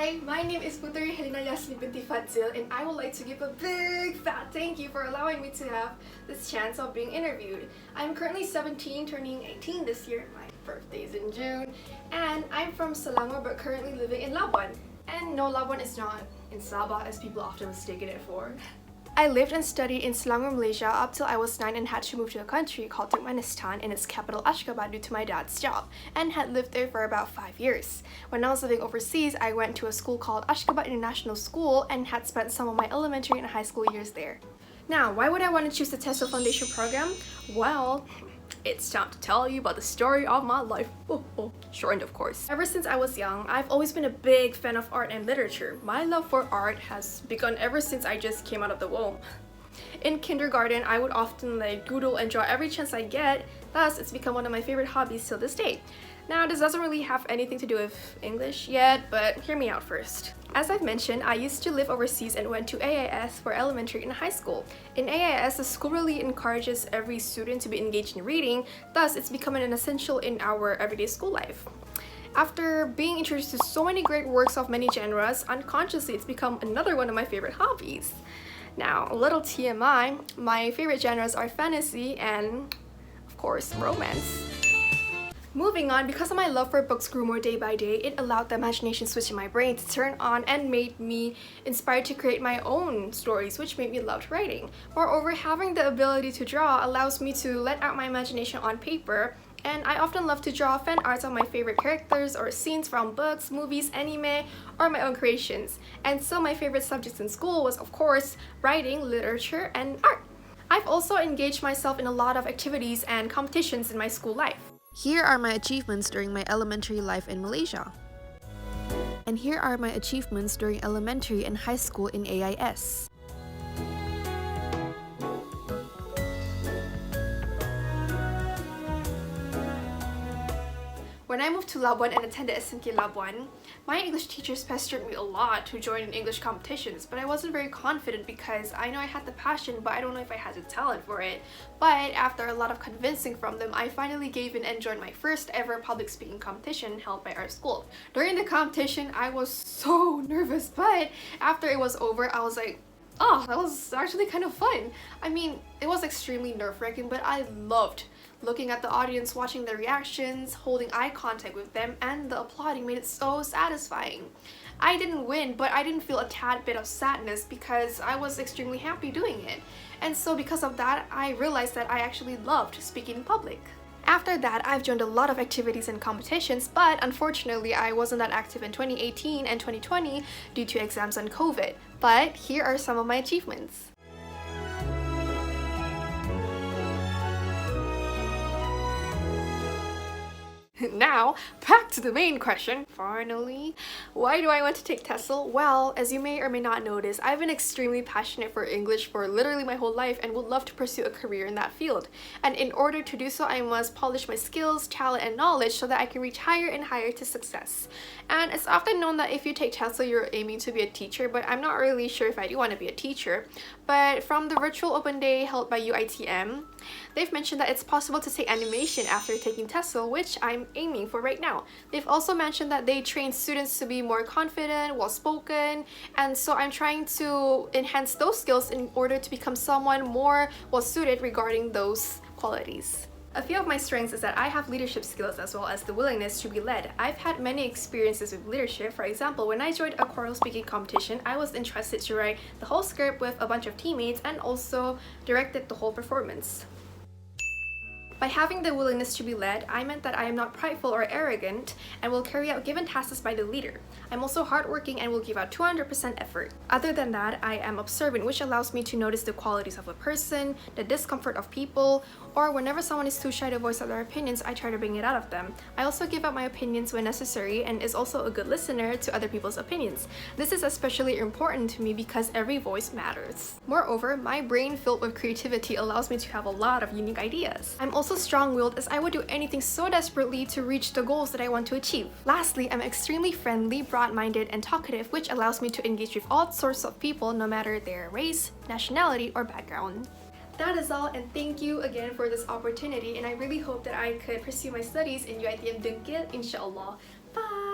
Hi, my name is Putri Helena binti FADZIL, and I would like to give a big fat thank you for allowing me to have this chance of being interviewed. I'm currently 17, turning 18 this year. My birthday is in June, and I'm from Selangor but currently living in Labuan. And no, Labuan is not in Sabah as people often mistaken it for. I lived and studied in Selangor, Malaysia up till I was 9 and had to move to a country called Turkmenistan in its capital Ashgabat due to my dad's job, and had lived there for about 5 years. When I was living overseas, I went to a school called Ashgabat International School and had spent some of my elementary and high school years there. Now, why would I want to choose the Tesl Foundation program? Well, it's time to tell you about the story of my life. Shortened, of course. Ever since I was young, I've always been a big fan of art and literature. My love for art has begun ever since I just came out of the womb. In kindergarten, I would often doodle and draw every chance I get, thus it's become one of my favorite hobbies till this day. Now, this doesn't really have anything to do with English yet, but hear me out first. As I've mentioned, I used to live overseas and went to AIS for elementary and high school. In AIS, the school really encourages every student to be engaged in reading, thus it's becoming an essential in our everyday school life. After being introduced to so many great works of many genres, unconsciously it's become another one of my favorite hobbies. Now, a little TMI, my favorite genres are fantasy and, of course, romance. Moving on, because of my love for books grew more day by day, it allowed the imagination switch in my brain to turn on and made me inspired to create my own stories, which made me love writing. Moreover, having the ability to draw allows me to let out my imagination on paper, and I often love to draw fan arts of my favorite characters or scenes from books, movies, anime, or my own creations. And so my favorite subjects in school was, of course, writing, literature, and art. I've also engaged myself in a lot of activities and competitions in my school life. Here are my achievements during my elementary life in Malaysia. And here are my achievements during elementary and high school in AIS. When I moved to Labuan and attended SMK Labuan, my English teachers pestered me a lot to join in English competitions, but I wasn't very confident because I know I had the passion, but I don't know if I had the talent for it. But after a lot of convincing from them, I finally gave in and joined my first ever public speaking competition held by our school. During the competition, I was so nervous, but after it was over, I was like, oh, that was actually kind of fun. I mean, it was extremely nerve-wracking, but I loved looking at the audience, watching their reactions, holding eye contact with them, and the applauding made it so satisfying. I didn't win, but I didn't feel a tad bit of sadness because I was extremely happy doing it. And so because of that, I realized that I actually loved speaking in public. After that, I've joined a lot of activities and competitions, but unfortunately, I wasn't that active in 2018 and 2020 due to exams and COVID. But here are some of my achievements. Now, back to the main question, finally. Why do I want to take Tesl? Well, as you may or may not notice, I've been extremely passionate for English for literally my whole life and would love to pursue a career in that field. And in order to do so, I must polish my skills, talent, and knowledge so that I can reach higher and higher to success. And it's often known that if you take Tesl, you're aiming to be a teacher, but I'm not really sure if I do want to be a teacher. But from the virtual open day held by UiTM, they've mentioned that it's possible to take animation after taking Tesl, which I'm aiming for right now. They've also mentioned that they train students to be more confident, well-spoken, and so I'm trying to enhance those skills in order to become someone more well-suited regarding those qualities. A few of my strengths is that I have leadership skills as well as the willingness to be led. I've had many experiences with leadership. For example, when I joined a choral speaking competition, I was entrusted to write the whole script with a bunch of teammates and also directed the whole performance. By having the willingness to be led, I meant that I am not prideful or arrogant and will carry out given tasks by the leader. I'm also hardworking and will give out 200% effort. Other than that, I am observant, which allows me to notice the qualities of a person, the discomfort of people, or whenever someone is too shy to voice out their opinions, I try to bring it out of them. I also give out my opinions when necessary and is also a good listener to other people's opinions. This is especially important to me because every voice matters. Moreover, my brain filled with creativity allows me to have a lot of unique ideas. I'm also strong-willed as I would do anything so desperately to reach the goals that I want to achieve. Lastly, I'm extremely friendly, broad-minded, and talkative, which allows me to engage with all sorts of people no matter their race, nationality, or background. That is all, and thank you again for this opportunity, and I really hope that I could pursue my studies in UiTM Dengkil, inshallah. Bye!